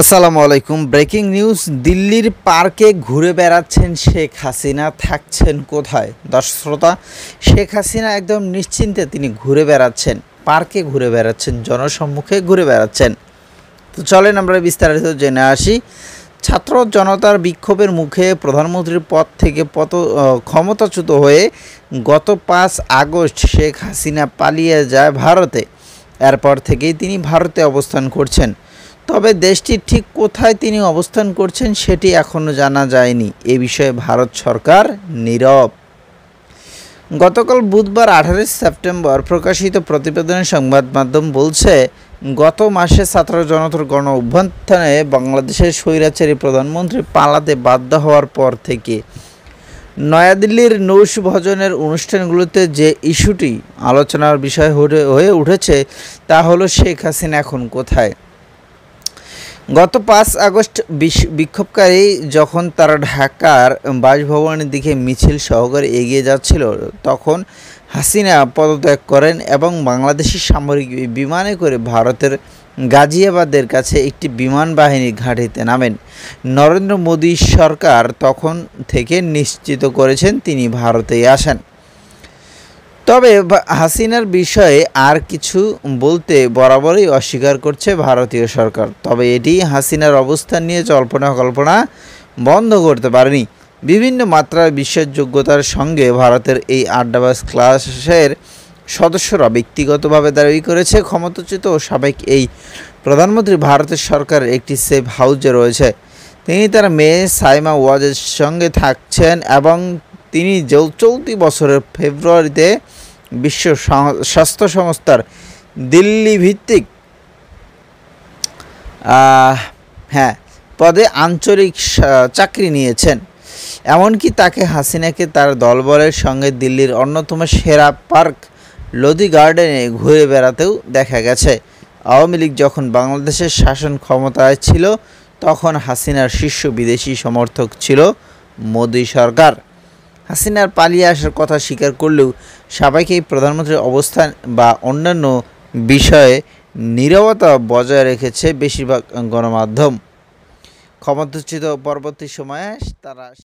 আসসালামু আলাইকুম। Breaking news, দিল্লির পার্কে ঘুরে বেড়াচ্ছেন শেখ হাসিনা, থাকছেন কোথায়? দর্শক শ্রোতা, শেখ হাসিনা একদম নিশ্চিন্তে তিনি ঘুরে বেড়াচ্ছেন, পার্কে ঘুরে বেড়াচ্ছেন, জনসম্মুখে ঘুরে বেড়াচ্ছেন। তো চলেন আমরা বিস্তারিত জেনে আসি। ছাত্র জনতার বিক্ষোভের মুখে প্রধানমন্ত্রীর পদ থেকে ক্ষমতাচ্যুত হয়ে গত 5 আগস্ট শেখ হাসিনা পালিয়ে যায় ভারতে। এরপর থেকেই তিনি ভারতে অবস্থান করছেন। তবে দেশটির ঠিক কোথায় তিনি অবস্থান করছেন সেটি এখনও জানা যায়নি। এ বিষয়ে ভারত সরকার নীরব। গতকাল বুধবার 18 সেপ্টেম্বর প্রকাশিত প্রতিবেদনে সংবাদ মাধ্যম বলছে, গত মাসে ছাত্র জনতার গণ অভ্যুত্থানে বাংলাদেশের স্বৈরাচারী প্রধানমন্ত্রী পালাতে বাধ্য হওয়ার পর থেকে নয়াদিল্লির নৌশভোজনের অনুষ্ঠানগুলোতে যে ইস্যুটি আলোচনার বিষয় হয়ে উঠেছে তা হলো শেখ হাসিনা এখন কোথায়। গত 5 আগস্ট বিক্ষোভকারী যখন তারা ঢাকার বাসভবনের দিকে মিছিল সহকারে এগিয়ে যাচ্ছিল, তখন হাসিনা পদত্যাগ করেন এবং বাংলাদেশি সামরিক বিমানে করে ভারতের গাজিয়াবাদের কাছে একটি বিমান বাহিনীর ঘাঁটিতে নামেন। নরেন্দ্র মোদী সরকার তখন থেকে নিশ্চিত করেছেন তিনি ভারতেই আসেন। তবে হাসিনার বিষয়ে আর কিছু বলতে বরাবরই অস্বীকার করছে ভারতীয় সরকার। তবে এটি হাসিনার অবস্থান নিয়ে জল্পনা কল্পনা বন্ধ করতে পারেনি। বিভিন্ন মাত্রার বিশ্বাসযোগ্যতার সঙ্গে ভারতের এই আড্ডাবাজ ক্লাসের সদস্যরা ব্যক্তিগতভাবে দাবি করেছে, ক্ষমতাচ্যুত ও সাবেক এই প্রধানমন্ত্রী ভারতের সরকারের একটি সেফ হাউসে রয়েছে। তিনি তার মেয়ে সাইমা ওয়াজের সঙ্গে থাকছেন এবং তিনি চলতি বছরের ফেব্রুয়ারিতে বিশ্ব স্বাস্থ্য সংস্থার দিল্লি ভিত্তিক পদে আঞ্চলিক চাকরি নিয়েছেন। এমনকি তাকে হাসিনাকে তার দলবলের সঙ্গে দিল্লির অন্যতম সেরা পার্ক লোধি গার্ডেনে ঘুরে বেড়াতেও দেখা গেছে। আওয়ামী লীগ যখন বাংলাদেশের শাসন ক্ষমতায় ছিল তখন হাসিনার শীর্ষ বিদেশি সমর্থক ছিল মোদী সরকার। হাসিনার পালিয়ে আসার কথা স্বীকার করলেও সাবেক এই প্রধানমন্ত্রীর অবস্থান বা অন্যান্য বিষয়ে নীরবতা বজায় রেখেছে বেশিরভাগ গণমাধ্যম। ক্ষমতাচ্যুত পরবর্তী সময়ে তারা